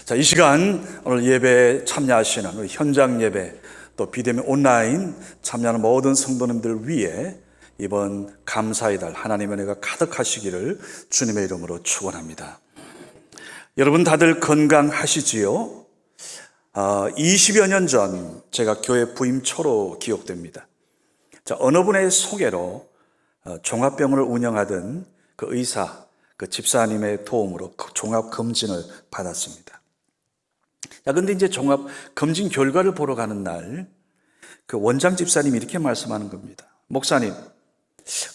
자, 이 시간 오늘 예배에 참여하시는 우리 현장 예배 또 비대면 온라인 참여하는 모든 성도님들 위해 이번 감사의 달 하나님의 은혜가 가득하시기를 주님의 이름으로 축원합니다. 여러분 다들 건강하시지요? 20여 년 전 제가 교회 부임 초로 기억됩니다. 자, 어느 분의 소개로 종합병원을 운영하던 그 의사, 그 집사님의 도움으로 종합 검진을 받았습니다. 자, 근데 이제 종합 검진 결과를 보러 가는 날, 그 원장 집사님이 이렇게 말씀하는 겁니다. 목사님,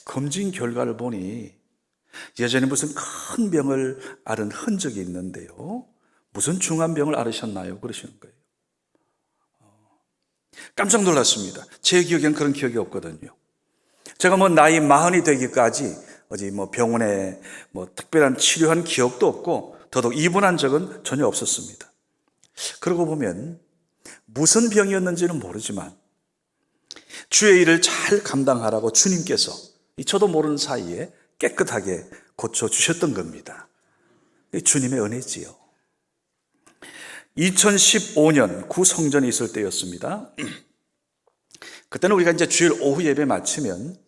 검진 결과를 보니 예전에 무슨 큰 병을 앓은 흔적이 있는데요. 무슨 중한 병을 앓으셨나요? 그러시는 거예요. 깜짝 놀랐습니다. 제 기억엔 그런 기억이 없거든요. 제가 나이 40이 되기까지 어디 병원에 특별한 치료한 기억도 없고 더더욱 입원한 적은 전혀 없었습니다. 그러고 보면 무슨 병이었는지는 모르지만 주의 일을 잘 감당하라고 주님께서 저도 모르는 사이에 깨끗하게 고쳐주셨던 겁니다. 주님의 은혜지요. 2015년 구성전에 있을 때였습니다. 그때는 우리가 이제 주일 오후 예배 마치면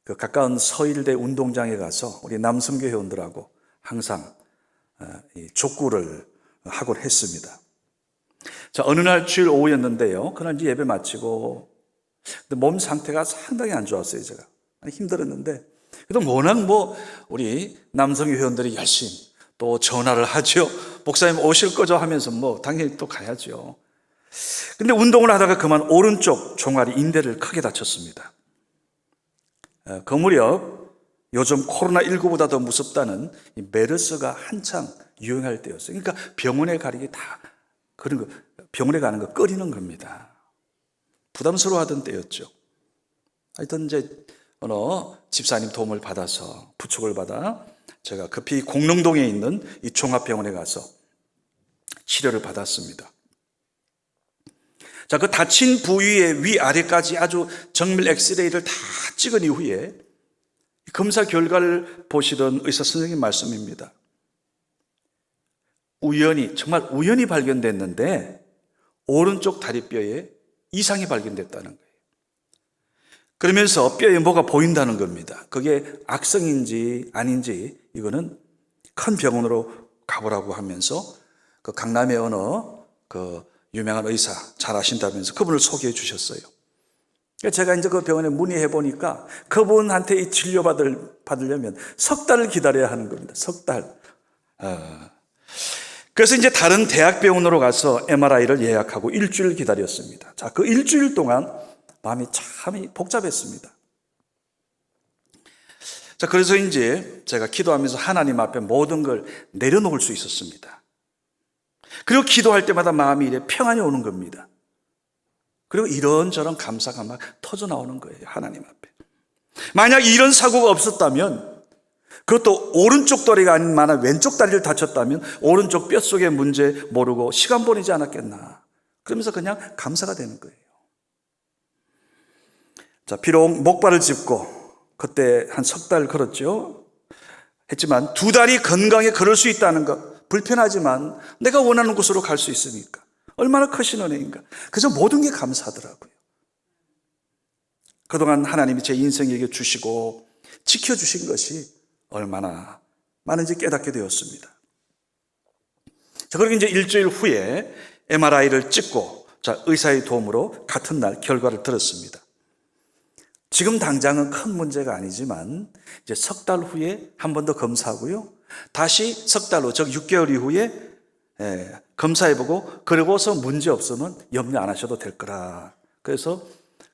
그 가까운 서일대 운동장에 가서 우리 남성교 회원들하고 항상 족구를 하곤 했습니다. 자, 어느 날 주일 오후였는데요. 그날 이제 예배 마치고 근데 몸 상태가 상당히 안 좋았어요. 제가 힘들었는데 그래도 워낙 우리 남성교 회원들이 열심히 또 전화를 하죠. 목사님 오실 거죠 하면서 당연히 또 가야죠. 근데 운동을 하다가 그만 오른쪽 종아리 인대를 크게 다쳤습니다. 그 무렵 요즘 코로나19보다 더 무섭다는 이 메르스가 한창 유행할 때였어요. 그러니까 병원에 가는 다 그런 거, 병원에 가는 거 꺼리는 겁니다. 부담스러워하던 때였죠. 하여튼 이제 어느 집사님 도움을 받아서 부축을 받아 제가 급히 공릉동에 있는 이 종합병원에 가서 치료를 받았습니다. 자, 그 다친 부위의 위아래까지 아주 정밀 엑스레이를 다 찍은 이후에 검사 결과를 보시던 의사 선생님 말씀입니다. 정말 우연히 발견됐는데 오른쪽 다리뼈에 이상이 발견됐다는 거예요. 그러면서 뼈에 뭐가 보인다는 겁니다. 그게 악성인지 아닌지 이거는 큰 병원으로 가보라고 하면서 그 강남의 어느 그 유명한 의사 잘 아신다면서 그분을 소개해 주셨어요. 제가 이제 그 병원에 문의해 보니까 그분한테 이 받으려면 석 달을 기다려야 하는 겁니다. 석 달. 그래서 이제 다른 대학병원으로 가서 MRI를 예약하고 일주일 기다렸습니다. 자, 그 일주일 동안 마음이 참 복잡했습니다. 자, 그래서 이제 제가 기도하면서 하나님 앞에 모든 걸 내려놓을 수 있었습니다. 그리고 기도할 때마다 마음이 이래 평안이 오는 겁니다. 그리고 이런저런 감사가 막 터져 나오는 거예요. 하나님 앞에. 만약 이런 사고가 없었다면, 그것도 오른쪽 다리가 아닌 만약 왼쪽 다리를 다쳤다면 오른쪽 뼛속의 문제 모르고 시간 보내지 않았겠나. 그러면서 그냥 감사가 되는 거예요. 자, 비록 목발을 짚고 그때 한 석 달 걸었죠. 했지만 두 달이 건강에 걸을 수 있다는 것, 불편하지만 내가 원하는 곳으로 갈 수 있으니까 얼마나 크신 은혜인가. 그래서 모든 게 감사하더라고요. 그동안 하나님이 제 인생에게 주시고 지켜주신 것이 얼마나 많은지 깨닫게 되었습니다. 자, 그리고 이제 일주일 후에 MRI를 찍고 자, 의사의 도움으로 같은 날 결과를 들었습니다. 지금 당장은 큰 문제가 아니지만 이제 석 달 후에 한 번 더 검사하고요. 다시 석 달로 즉 6개월 이후에 검사해보고 그러고서 문제 없으면 염려 안 하셔도 될 거라. 그래서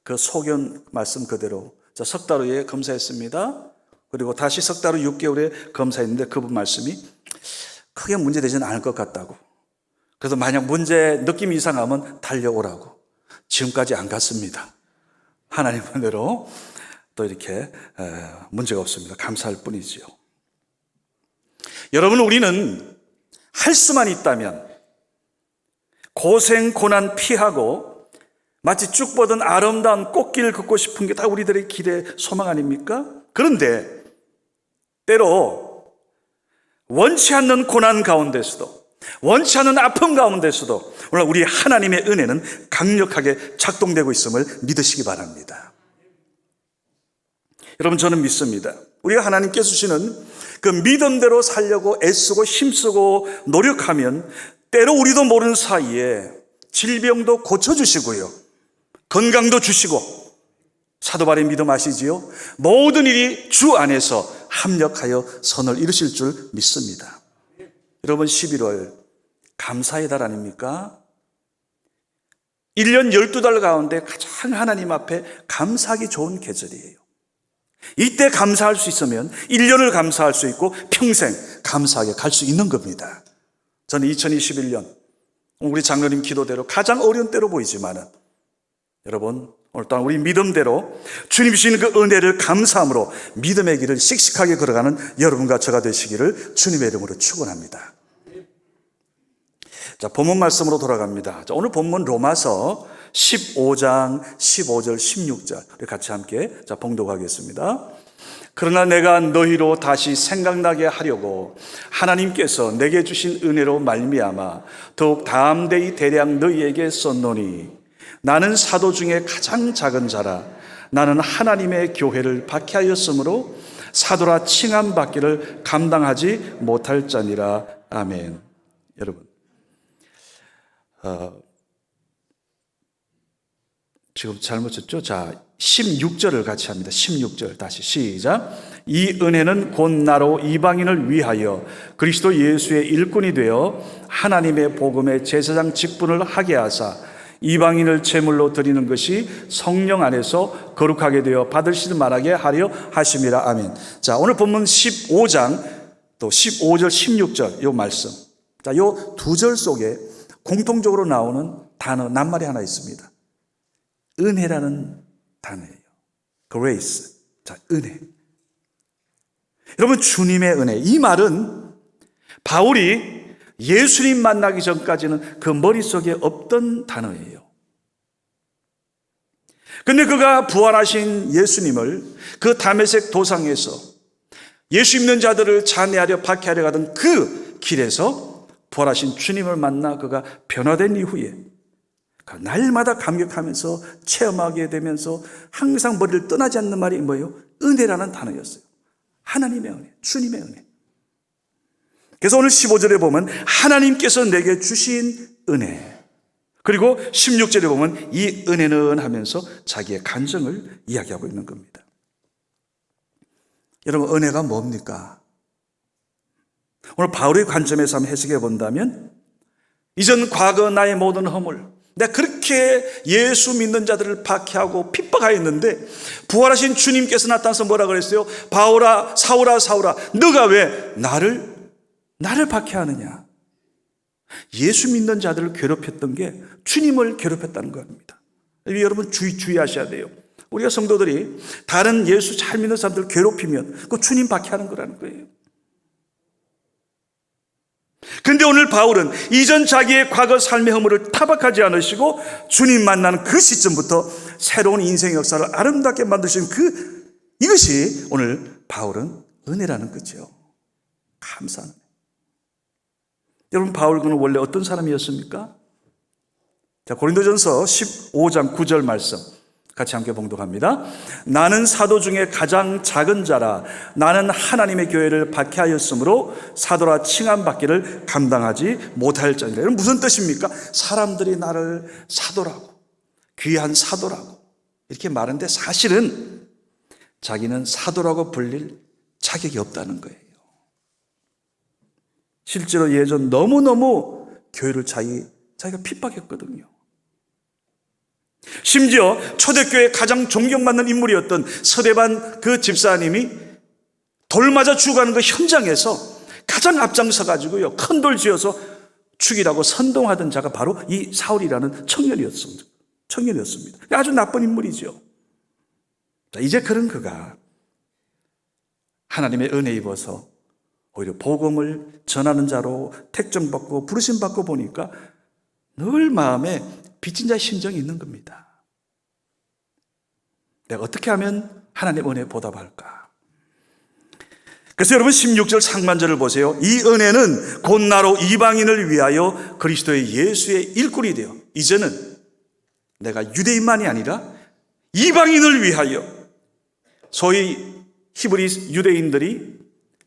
그 소견 말씀 그대로 자, 석 달 후에 검사했습니다. 그리고 다시 석 달 후 6개월에 검사했는데 그분 말씀이 크게 문제되지는 않을 것 같다고. 그래서 만약 문제 느낌이 이상하면 달려오라고. 지금까지 안 갔습니다. 하나님 은혜로 또 이렇게 문제가 없습니다. 감사할 뿐이지요. 여러분, 우리는 할 수만 있다면 고생 고난 피하고 마치 쭉 뻗은 아름다운 꽃길을 걷고 싶은 게 다 우리들의 기대 소망 아닙니까? 그런데 때로 원치 않는 고난 가운데서도 원치 않는 아픔 가운데서도 오늘 우리 하나님의 은혜는 강력하게 작동되고 있음을 믿으시기 바랍니다. 여러분, 저는 믿습니다. 우리가 하나님께 주시는 그 믿음대로 살려고 애쓰고 힘쓰고 노력하면 때로 우리도 모르는 사이에 질병도 고쳐주시고요, 건강도 주시고, 사도 바울의 믿음 아시지요? 모든 일이 주 안에서 합력하여 선을 이루실 줄 믿습니다. 여러분, 11월 감사의 달 아닙니까? 1년 12달 가운데 가장 하나님 앞에 감사하기 좋은 계절이에요. 이때 감사할 수 있으면 1년을 감사할 수 있고 평생 감사하게 갈 수 있는 겁니다. 저는 2021년 우리 장로님 기도대로 가장 어려운 때로 보이지만은, 여러분, 오늘 또한 우리 믿음대로 주님 주신 그 은혜를 감사함으로 믿음의 길을 씩씩하게 걸어가는 여러분과 저가 되시기를 주님의 이름으로 축원합니다. 자, 본문 말씀으로 돌아갑니다. 자, 오늘 본문 로마서 15장 15절 16절 같이 함께 봉독하겠습니다. 그러나 내가 너희로 다시 생각나게 하려고 하나님께서 내게 주신 은혜로 말미암아 더욱 담대히 대량 너희에게 썼노니, 나는 사도 중에 가장 작은 자라. 나는 하나님의 교회를 박해하였으므로 사도라 칭함받기를 감당하지 못할 자니라. 아멘. 여러분, 지금 잘못 쳤죠? 자, 16절을 같이 합니다. 16절 다시 시작. 이 은혜는 곧 나로 이방인을 위하여 그리스도 예수의 일꾼이 되어 하나님의 복음의 제사장 직분을 하게 하사 이방인을 제물로 드리는 것이 성령 안에서 거룩하게 되어 받으실 만하게 하려 하심이라. 아멘. 자, 오늘 본문 15장 또 15절 16절 요 말씀, 자, 요 두 절 속에 공통적으로 나오는 단어, 낱말이 하나 있습니다. 은혜라는 단어예요. grace. 자, 은혜. 여러분, 주님의 은혜. 이 말은 바울이 예수님 만나기 전까지는 그 머릿속에 없던 단어예요. 근데 그가 부활하신 예수님을 그 다메섹 도상에서 예수 믿는 자들을 잔해하려 박해하려 가던 그 길에서 부활하신 주님을 만나 그가 변화된 이후에 날마다 감격하면서 체험하게 되면서 항상 머리를 떠나지 않는 말이 뭐예요? 은혜라는 단어였어요. 하나님의 은혜, 주님의 은혜. 그래서 오늘 15절에 보면 하나님께서 내게 주신 은혜, 그리고 16절에 보면 이 은혜는 하면서 자기의 간증을 이야기하고 있는 겁니다. 여러분, 은혜가 뭡니까? 오늘 바울의 관점에서 한번 해석해 본다면, 이전 과거 나의 모든 허물, 내가 그렇게 예수 믿는 자들을 박해하고 핍박하였는데 부활하신 주님께서 나타나서 뭐라 그랬어요? 바울아, 사울아, 사울아, 너가 왜 나를 박해하느냐? 예수 믿는 자들을 괴롭혔던 게 주님을 괴롭혔다는 겁니다. 여러분, 주의하셔야 돼요. 우리가 성도들이 다른 예수 잘 믿는 사람들을 괴롭히면 그 주님 박해하는 거라는 거예요. 근데 오늘 바울은 이전 자기의 과거 삶의 허물을 타박하지 않으시고 주님 만나는 그 시점부터 새로운 인생의 역사를 아름답게 만드신 이것이 오늘 바울은 은혜라는 거죠. 감사한 은혜. 여러분, 바울은 원래 어떤 사람이었습니까? 자, 고린도전서 15장 9절 말씀 같이 함께 봉독합니다. 나는 사도 중에 가장 작은 자라. 나는 하나님의 교회를 박해하였으므로 사도라 칭함받기를 감당하지 못할 자니라. 이건 무슨 뜻입니까? 사람들이 나를 사도라고, 귀한 사도라고 이렇게 말하는데 사실은 자기는 사도라고 불릴 자격이 없다는 거예요. 실제로 예전 너무너무 교회를 자기가 핍박했거든요. 심지어 초대교회의 가장 존경받는 인물이었던 서대반 그 집사님이 돌 맞아 죽어가는 그 현장에서 가장 앞장서 가지고요, 큰 돌 쥐어서 죽이라고 선동하던 자가 바로 이 사울이라는 청년이었습니다. 아주 나쁜 인물이죠. 자, 이제 그런 그가 하나님의 은혜 입어서 오히려 복음을 전하는 자로 택정받고 부르심받고 보니까 늘 마음에 빚진 자의 심정이 있는 겁니다. 내가 어떻게 하면 하나님의 은혜에 보답할까? 그래서 여러분 16절 상반절을 보세요. 이 은혜는 곧 나로 이방인을 위하여 그리스도의 예수의 일꾼이 되어 이제는 내가 유대인만이 아니라 이방인을 위하여, 소위 히브리 유대인들이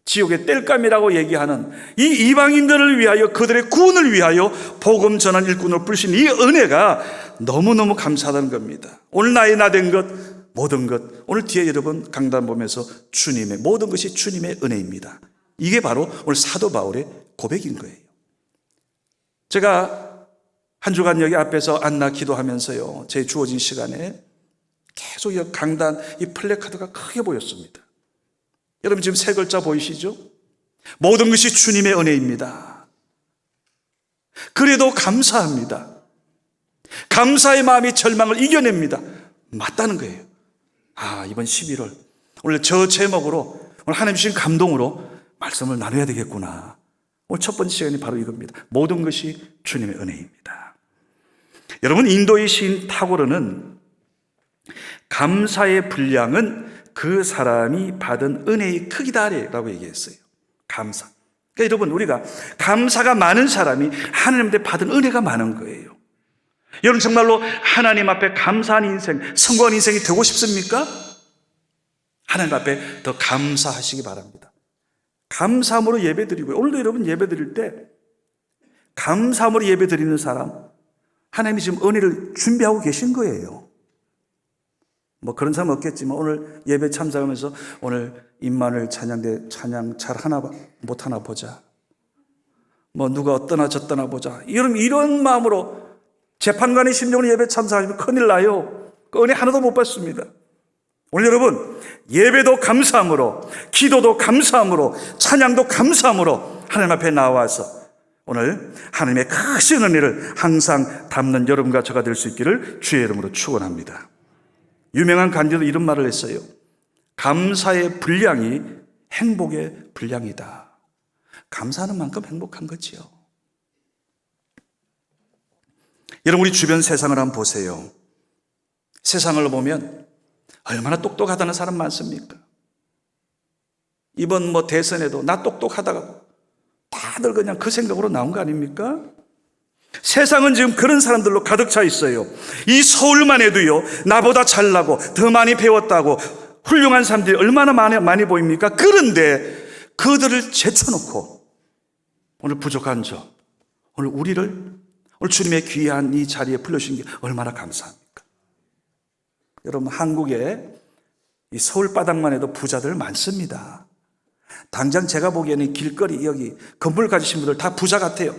지옥의 땔감이라고 얘기하는 이 이방인들을 위하여, 그들의 구원을 위하여 복음 전한 일꾼으로 부르신 이 은혜가 너무너무 감사하다는 겁니다. 오늘 나의 나된 것, 모든 것, 오늘 뒤에 여러분 강단 보면서 주님의 모든 것이 주님의 은혜입니다. 이게 바로 오늘 사도 바울의 고백인 거예요. 제가 한 주간 여기 앞에서 안나 기도하면서요, 제 주어진 시간에 계속 이 강단, 이 플래카드가 크게 보였습니다. 여러분 지금 세 글자 보이시죠? 모든 것이 주님의 은혜입니다. 그래도 감사합니다. 감사의 마음이 절망을 이겨냅니다. 맞다는 거예요. 이번 11월 오늘 저 제목으로, 오늘 하나님 주신 감동으로 말씀을 나눠야 되겠구나. 오늘 첫 번째 시간이 바로 이겁니다. 모든 것이 주님의 은혜입니다. 여러분, 인도의 시인 타고르는 감사의 분량은 그 사람이 받은 은혜의 크기다라고 얘기했어요. 감사. 그러니까 여러분, 우리가 감사가 많은 사람이 하나님한테 받은 은혜가 많은 거예요. 여러분 정말로 하나님 앞에 감사한 인생, 성공한 인생이 되고 싶습니까? 하나님 앞에 더 감사하시기 바랍니다. 감사함으로 예배드리고요. 오늘도 여러분 예배드릴 때 감사함으로 예배드리는 사람, 하나님이 지금 은혜를 준비하고 계신 거예요. 뭐 그런 사람 없겠지만 오늘 예배 참석하면서 오늘 임마누엘 찬양대 찬양 잘 하나 못 하나 보자. 뭐 누가 어떠나 저떠나 보자. 이런 마음으로 재판관의 심정으로 예배 참석하시면 큰일 나요. 그 은혜 하나도 못 받습니다. 오늘 여러분 예배도 감사함으로, 기도도 감사함으로, 찬양도 감사함으로 하나님 앞에 나와서 오늘 하나님의 크신 은혜를 항상 담는 여러분과 저가 될 수 있기를 주의 이름으로 축원합니다. 유명한 간디도 이런 말을 했어요. 감사의 분량이 행복의 분량이다. 감사하는 만큼 행복한 거지요. 여러분, 우리 주변 세상을 한번 보세요. 세상을 보면 얼마나 똑똑하다는 사람 많습니까? 이번 대선에도 나 똑똑하다가 다들 그냥 그 생각으로 나온 거 아닙니까? 세상은 지금 그런 사람들로 가득 차 있어요. 이 서울만 해도요, 나보다 잘나고 더 많이 배웠다고 훌륭한 사람들이 얼마나 많이 보입니까? 그런데 그들을 제쳐놓고 오늘 부족한 오늘 오늘 주님의 귀한 이 자리에 불러주신 게 얼마나 감사합니까? 여러분, 한국에 이 서울 바닥만 해도 부자들 많습니다. 당장 제가 보기에는 길거리 여기 건물 가지신 분들 다 부자 같아요.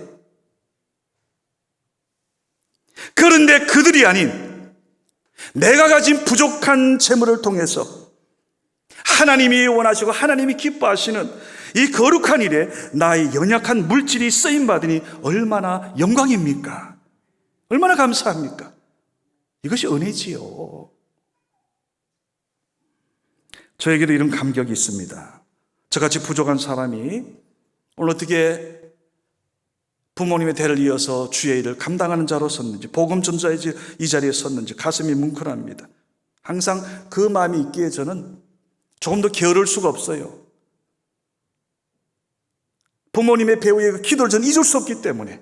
그런데 그들이 아닌 내가 가진 부족한 재물을 통해서 하나님이 원하시고 하나님이 기뻐하시는 이 거룩한 일에 나의 연약한 물질이 쓰임받으니 얼마나 영광입니까? 얼마나 감사합니까? 이것이 은혜지요. 저에게도 이런 감격이 있습니다. 저같이 부족한 사람이 오늘 어떻게 부모님의 대를 이어서 주의 일을 감당하는 자로 섰는지, 복음 전자의 이 자리에 섰는지 가슴이 뭉클합니다. 항상 그 마음이 있기에 저는 조금 더 게으를 수가 없어요. 부모님의 배우의 그 기도를 저는 잊을 수 없기 때문에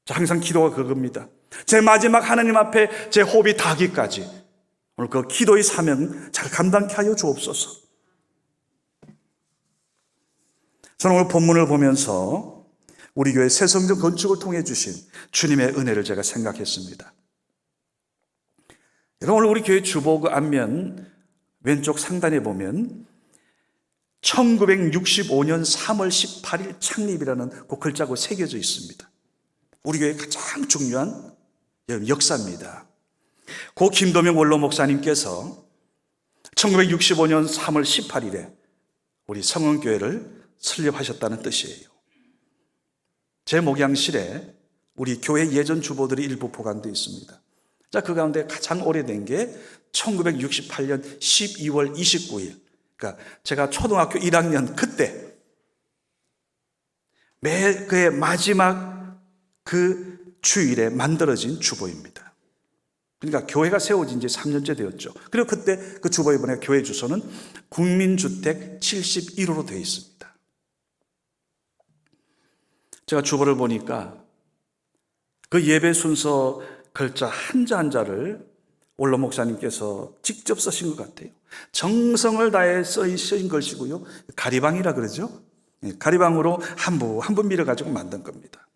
항상 기도가 그겁니다. 제 마지막 하나님 앞에 제 호흡이 닿기까지 오늘 그 기도의 사명 잘 감당케 하여 주옵소서. 저는 오늘 본문을 보면서 우리 교회 새 성전 건축을 통해 주신 주님의 은혜를 제가 생각했습니다. 여러분, 오늘 우리 교회 주보그 앞면 왼쪽 상단에 보면 1965년 3월 18일 창립이라는 그 글자가 새겨져 있습니다. 우리 교회의 가장 중요한 역사입니다. 고 김도명 원로 목사님께서 1965년 3월 18일에 우리 성원교회를 설립하셨다는 뜻이에요. 제 목양실에 우리 교회 예전 주보들이 일부 보관되어 있습니다. 자, 그 가운데 가장 오래된 게 1968년 12월 29일. 그러니까 제가 초등학교 1학년 그때 매 그의 마지막 그 주일에 만들어진 주보입니다. 그러니까 교회가 세워진 지 3년째 되었죠. 그리고 그때 그 주보에 보니까 교회 주소는 국민주택 71호로 되어 있습니다. 제가 주보를 보니까 그 예배 순서 글자 한자 한자를 원로 목사님께서 직접 쓰신 것 같아요. 정성을 다해 쓰신 것이고요. 가리방이라 그러죠. 가리방으로 한 부 밀어가지고 만든 겁니다.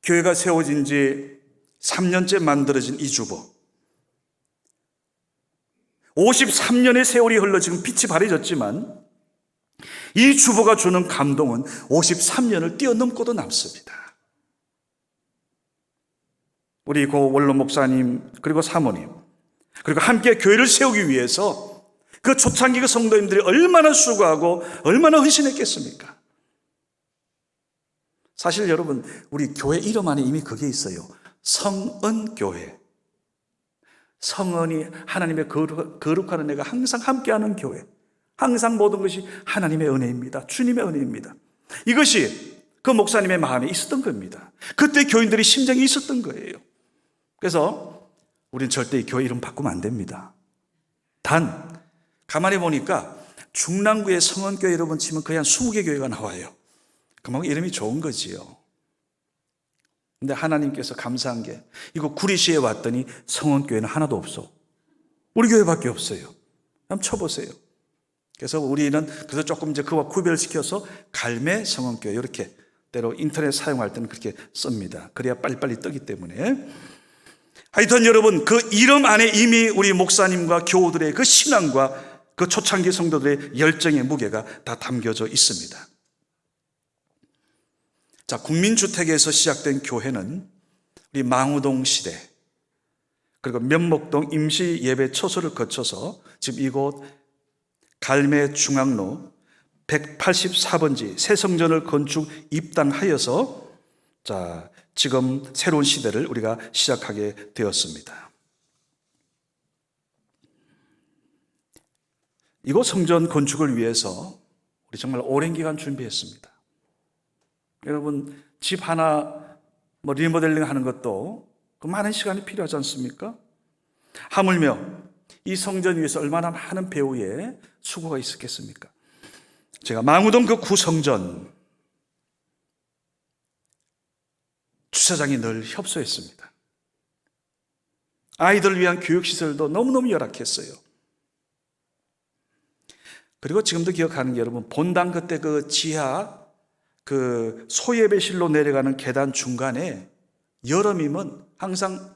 교회가 세워진 지 3년째 만들어진 이 주보. 53년의 세월이 흘러 지금 빛이 바래졌지만 이 주보가 주는 감동은 53년을 뛰어넘고도 남습니다. 우리 고 원로 목사님 그리고 사모님 그리고 함께 교회를 세우기 위해서 그 초창기 그 성도님들이 얼마나 수고하고 얼마나 헌신했겠습니까? 사실 여러분 우리 교회 이름 안에 이미 그게 있어요. 성은교회. 성은이 하나님의 거룩한 은혜가 항상 함께하는 교회. 항상 모든 것이 하나님의 은혜입니다. 주님의 은혜입니다. 이것이 그 목사님의 마음에 있었던 겁니다. 그때 교인들이 심정이 있었던 거예요. 그래서 우리는 절대 이 교회 이름 바꾸면 안 됩니다. 단 가만히 보니까 중랑구에 성은교회 여러분 치면 거의 한 20개 교회가 나와요. 그만큼 이름이 좋은 거지요. 근데 하나님께서 감사한 게 이거 구리시에 왔더니 성은교회는 하나도 없어. 우리 교회밖에 없어요. 한번 쳐보세요. 그래서 우리는 그래서 조금 이제 그와 구별시켜서 갈매 성은교회 이렇게 때로 인터넷 사용할 때는 그렇게 씁니다. 그래야 빨리빨리 뜨기 때문에. 하여튼 여러분 그 이름 안에 이미 우리 목사님과 교우들의 그 신앙과 그 초창기 성도들의 열정의 무게가 다 담겨져 있습니다. 자, 국민주택에서 시작된 교회는 우리 망우동 시대 그리고 면목동 임시 예배 처소를 거쳐서 지금 이곳 갈매 중앙로 184번지 새 성전을 건축 입당하여서 자, 지금 새로운 시대를 우리가 시작하게 되었습니다. 이곳 성전 건축을 위해서 우리 정말 오랜 기간 준비했습니다. 여러분 집 하나 리모델링 하는 것도 그 많은 시간이 필요하지 않습니까? 하물며 이 성전 위에서 얼마나 많은 배우의 수고가 있었겠습니까? 제가 망우동 그 구성전 주차장이 늘 협소했습니다. 아이들을 위한 교육시설도 너무너무 열악했어요. 그리고 지금도 기억하는 게 여러분 본당 그때 그 지하 그 소예배실로 내려가는 계단 중간에 여름이면 항상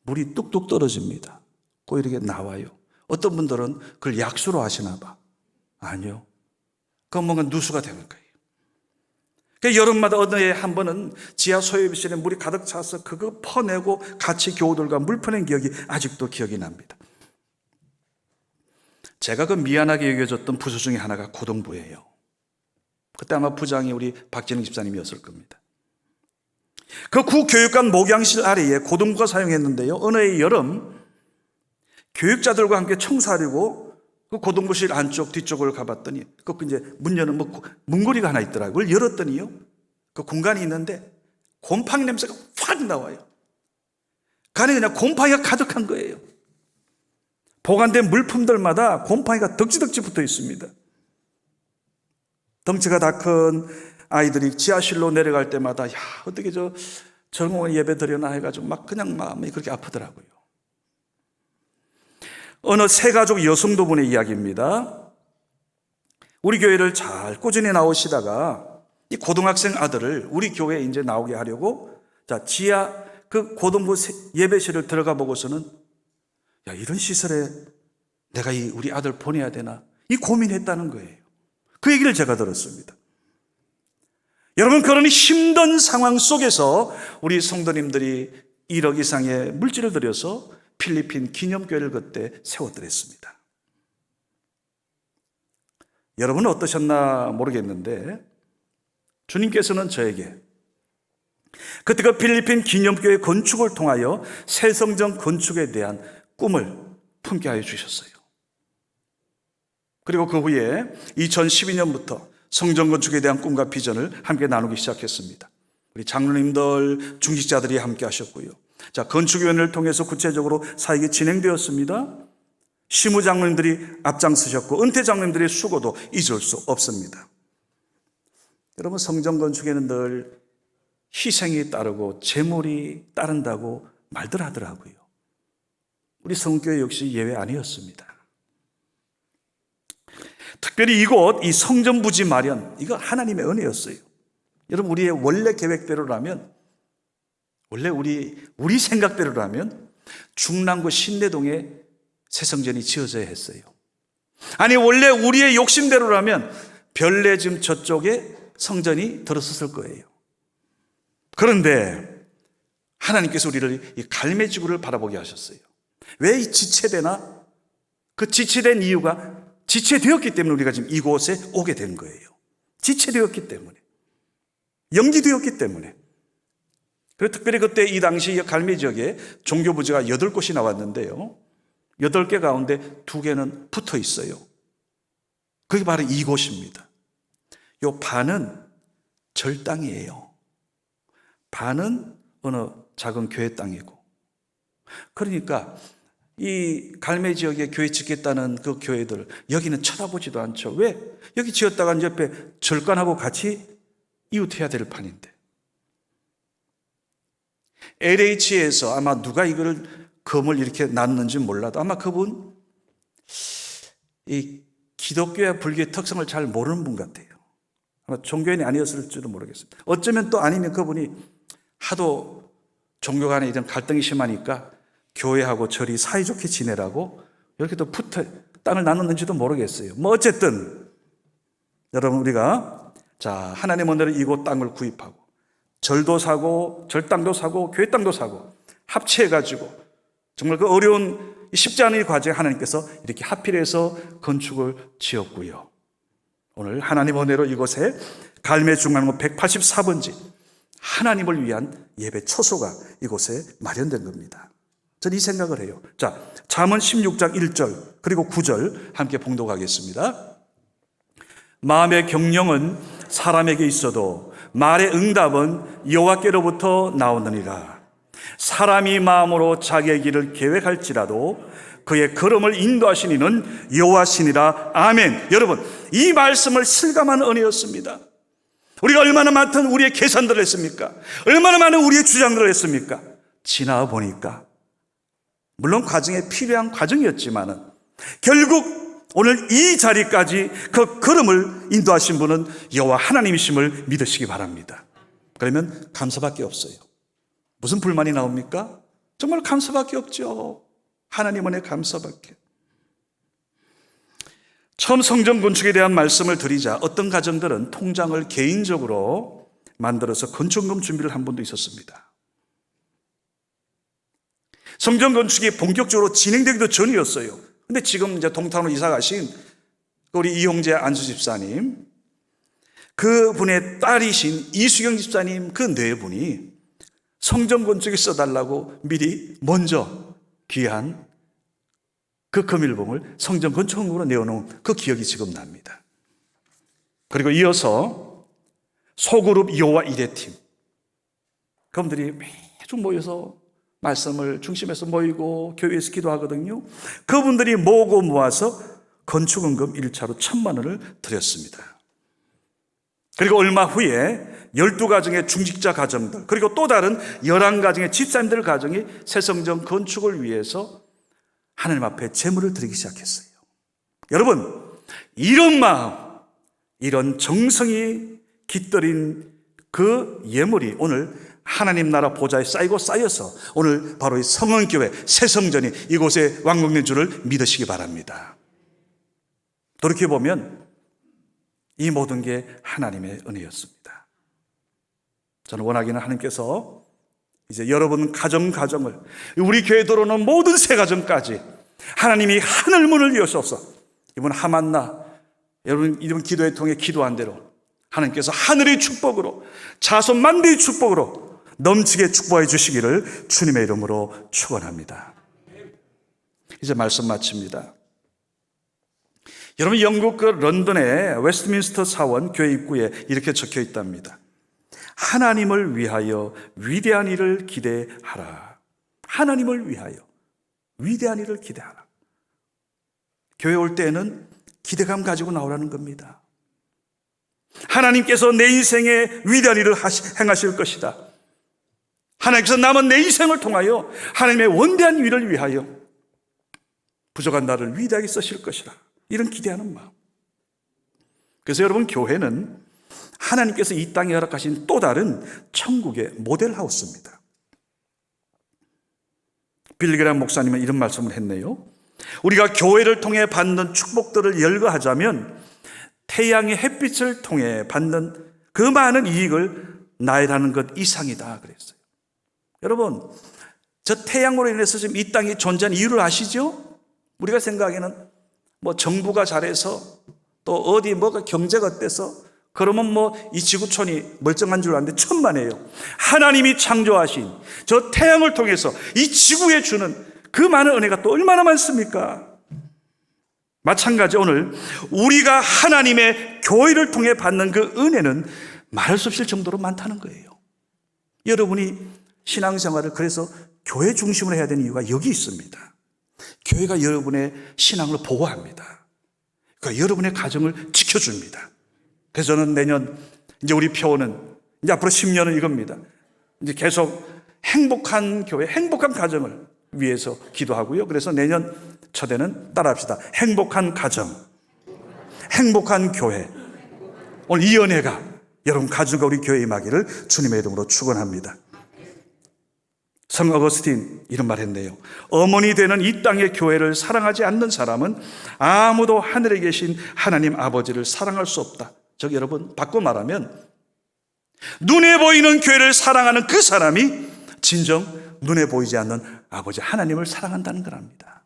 물이 뚝뚝 떨어집니다. 꼭 이렇게 나와요. 어떤 분들은 그걸 약수로 하시나 봐. 아니요. 그건 뭔가 누수가 되는 거예요. 그러니까 여름마다 어느 해 한 번은 지하 소예배실에 물이 가득 차서 그거 퍼내고 같이 교우들과 물 퍼낸 기억이 아직도 기억이 납니다. 제가 그 미안하게 여겨졌던 부서 중에 하나가 고등부예요. 그때 아마 부장이 우리 박진웅 집사님이었을 겁니다. 그 구교육관 목양실 아래에 고등부가 사용했는데요. 어느 해 여름 교육자들과 함께 청소하려고 그 고등부실 안쪽 뒤쪽을 가봤더니 그 이제 문 여는 문고리가 하나 있더라고요. 그걸 열었더니요. 그 공간이 있는데 곰팡이 냄새가 확 나와요. 그 안에 그냥 곰팡이가 가득한 거예요. 보관된 물품들마다 곰팡이가 덕지덕지 붙어 있습니다. 덩치가 다 큰 아이들이 지하실로 내려갈 때마다 야 어떻게 저런 예배 드려나 해가지고 막 그냥 마음이 그렇게 아프더라고요. 어느 세 가족 여성도분의 이야기입니다. 우리 교회를 잘 꾸준히 나오시다가 이 고등학생 아들을 우리 교회에 이제 나오게 하려고 자 지하 그 고등부 예배실을 들어가 보고서는 야 이런 시설에 내가 우리 아들 보내야 되나 이 고민했다는 거예요. 그 얘기를 제가 들었습니다. 여러분 그런 힘든 상황 속에서 우리 성도님들이 1억 이상의 물질을 들여서 필리핀 기념교회를 그때 세웠더랬습니다. 여러분은 어떠셨나 모르겠는데 주님께서는 저에게 그때 그 필리핀 기념교회 건축을 통하여 새 성전 건축에 대한 꿈을 품게 하여 주셨어요. 그리고 그 후에 2012년부터 성전 건축에 대한 꿈과 비전을 함께 나누기 시작했습니다. 우리 장로님들, 중직자들이 함께 하셨고요. 자, 건축위원회를 통해서 구체적으로 사역이 진행되었습니다. 시무장로님들이 앞장서셨고 은퇴장로님들의 수고도 잊을 수 없습니다. 여러분, 성전 건축에는 늘 희생이 따르고 재물이 따른다고 말들 하더라고요. 우리 성교회 역시 예외 아니었습니다. 특별히 이곳 이 성전 부지 마련, 이거 하나님의 은혜였어요. 여러분, 우리의 원래 계획대로라면, 원래 우리 생각대로라면 중랑구 신내동에 새 성전이 지어져야 했어요. 아니, 원래 우리의 욕심대로라면 별내즘 저쪽에 성전이 들어섰을 거예요. 그런데 하나님께서 우리를 이 갈매지구를 바라보게 하셨어요. 왜 이 지체되나? 그 지체된 이유가 지체되었기 때문에 우리가 지금 이곳에 오게 된 거예요. 지체되었기 때문에, 연기되었기 때문에. 그리고 특별히 그때 이 당시 갈매 지역에 종교부지가 8곳이 나왔는데요, 8개 가운데 2개는 붙어 있어요. 그게 바로 이곳입니다. 요 반은 절 땅이에요. 반은 어느 작은 교회 땅이고. 그러니까 이 갈매 지역에 교회 짓겠다는 그 교회들, 여기는 쳐다보지도 않죠. 왜? 여기 지었다가 옆에 절간하고 같이 이웃해야 될 판인데. LH에서 아마 누가 이걸 검을 이렇게 놨는지 몰라도 아마 그분 이 기독교와 불교의 특성을 잘 모르는 분 같아요. 아마 종교인이 아니었을지도 모르겠습니다. 어쩌면 또 아니면 그분이 하도 종교 간에 이런 갈등이 심하니까 교회하고 절이 사이좋게 지내라고 이렇게 또 땅을 나눴는지도 모르겠어요. 뭐 어쨌든 여러분, 우리가 하나님 은혜로 이곳 땅을 구입하고 절도 사고 절 땅도 사고 교회 땅도 사고 합치해가지고 정말 그 어려운 쉽지 않은 이 과정에 하나님께서 이렇게 하필해서 건축을 지었고요. 오늘 하나님 은혜로 이곳에 갈매 중앙로 184번지 하나님을 위한 예배 처소가 이곳에 마련된 겁니다. 저는 이 생각을 해요. 자, 잠언 16장 1절 그리고 9절 함께 봉독하겠습니다. 마음의 경영은 사람에게 있어도 말의 응답은 여호와께로부터 나오느니라. 사람이 마음으로 자기의 길을 계획할지라도 그의 걸음을 인도하신 이는 여호와시니라. 아멘. 여러분, 이 말씀을 실감한 은혜였습니다. 우리가 얼마나 많던 우리의 계산들을 했습니까? 얼마나 많은 우리의 주장들을 했습니까? 지나 보니까 물론 과정에 필요한 과정이었지만은 결국 오늘 이 자리까지 그 걸음을 인도하신 분은 여호와 하나님이심을 믿으시기 바랍니다. 그러면 감사밖에 없어요. 무슨 불만이 나옵니까? 정말 감사밖에 없죠. 하나님 은혜 감사밖에. 처음 성전 건축에 대한 말씀을 드리자 어떤 가정들은 통장을 개인적으로 만들어서 건축금 준비를 한 분도 있었습니다. 성전 건축이 본격적으로 진행되기도 전이었어요. 근데 지금 이제 동탄으로 이사 가신 우리 이용재 안수 집사님, 그분의 딸이신 이수경 집사님, 그 네 분이 성전 건축에 써달라고 미리 먼저 귀한 그 금일봉을 성전 건축금으로 내어놓은 그 기억이 지금 납니다. 그리고 이어서 소그룹 여호와 일회팀, 그분들이 매주 모여서 말씀을 중심에서 모이고 교회에서 기도하거든요. 그분들이 모으고 모아서 건축원금 1차로 1,000만 원을 드렸습니다. 그리고 얼마 후에 12가정의 중직자 가정들, 그리고 또 다른 11가정의 집사님들 가정이 새성전 건축을 위해서 하나님 앞에 제물을 드리기 시작했어요. 여러분, 이런 마음, 이런 정성이 깃들인 그 예물이 오늘 하나님 나라 보좌에 쌓이고 쌓여서 오늘 바로 이 성원교회 새성전이 이곳에 완공된 줄을 믿으시기 바랍니다. 돌이켜보면 이 모든 게 하나님의 은혜였습니다. 저는 원하기는 하나님께서 이제 여러분 가정을 우리 교회에 들어오는 모든 새 가정까지 하나님이 하늘문을 여셔서 이번 하만나 여러분 이번 기도회 통해 기도한 대로 하나님께서 하늘의 축복으로 자손 만대의 축복으로 넘치게 축복해 주시기를 주님의 이름으로 축원합니다. 이제 말씀 마칩니다. 여러분, 영국 그 런던의 웨스트민스터 사원 교회 입구에 이렇게 적혀 있답니다. 하나님을 위하여 위대한 일을 기대하라. 하나님을 위하여 위대한 일을 기대하라. 교회 올 때에는 기대감 가지고 나오라는 겁니다. 하나님께서 내 인생에 위대한 일을 행하실 것이다. 하나님께서 남은 내 인생을 통하여 하나님의 원대한 일을 위하여 부족한 나를 위대하게 쓰실 것이다. 이런 기대하는 마음. 그래서 여러분, 교회는 하나님께서 이 땅에 허락하신 또 다른 천국의 모델하우스입니다. 빌리그람 목사님은 이런 말씀을 했네요. 우리가 교회를 통해 받는 축복들을 열거하자면 태양의 햇빛을 통해 받는 그 많은 이익을 나열하는 것 이상이다 그랬어요. 여러분, 저 태양으로 인해서 지금 이 땅이 존재한 이유를 아시죠? 우리가 생각하기에는 뭐 정부가 잘해서 또 어디 뭐가 경제가 어때서 그러면 뭐 이 지구촌이 멀쩡한 줄 아는데 천만에요. 하나님이 창조하신 저 태양을 통해서 이 지구에 주는 그 많은 은혜가 또 얼마나 많습니까? 마찬가지 오늘 우리가 하나님의 교회를 통해 받는 그 은혜는 말할 수 없을 정도로 많다는 거예요. 여러분이 신앙생활을 그래서 교회 중심으로 해야 되는 이유가 여기 있습니다. 교회가 여러분의 신앙을 보호합니다. 그러니까 여러분의 가정을 지켜줍니다. 그래서 저는 내년 이제 우리 표어는 이제 앞으로 10년은 이겁니다. 이제 계속 행복한 교회, 행복한 가정을 위해서 기도하고요. 그래서 내년 첫해는 따라합시다. 행복한 가정, 행복한 교회. 오늘 이 은혜가 여러분 가정과 우리 교회에 임하기를 주님의 이름으로 축원합니다. 성 어거스틴 이런 말 했네요. 어머니 되는 이 땅의 교회를 사랑하지 않는 사람은 아무도 하늘에 계신 하나님 아버지를 사랑할 수 없다. 즉 여러분, 바꿔 말하면 눈에 보이는 교회를 사랑하는 그 사람이 진정 눈에 보이지 않는 아버지 하나님을 사랑한다는 거랍니다.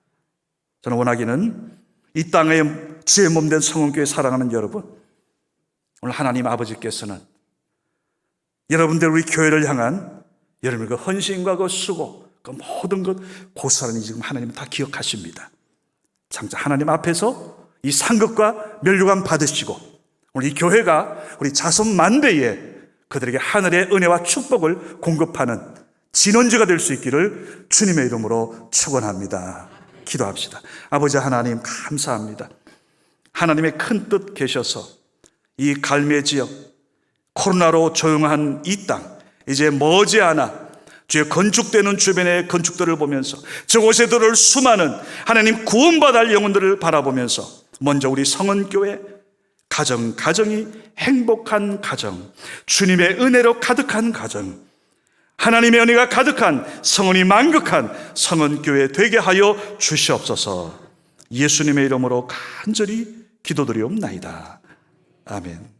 저는 원하기는 이 땅에 주의 몸된 성원교회 사랑하는 여러분, 오늘 하나님 아버지께서는 여러분들 우리 교회를 향한 여러분의 그 헌신과 그 수고, 그 모든 것 고스란히 지금 하나님은 다 기억하십니다. 장차 하나님 앞에서 이 상급과 면류관 받으시고 오늘 이 교회가 우리 자손 만대에 그들에게 하늘의 은혜와 축복을 공급하는 진원지가 될 수 있기를 주님의 이름으로 축원합니다. 기도합시다. 아버지 하나님 감사합니다. 하나님의 큰 뜻 계셔서 이 갈매 지역 코로나로 조용한 이 땅 이제 머지않아 주의 건축되는 주변의 건축들을 보면서 저곳에 들어올 수많은 하나님 구원받을 영혼들을 바라보면서 먼저 우리 성은교회 가정이 행복한 가정, 주님의 은혜로 가득한 가정, 하나님의 은혜가 가득한 성은이 만극한 성은교회 되게 하여 주시옵소서. 예수님의 이름으로 간절히 기도드리옵나이다. 아멘.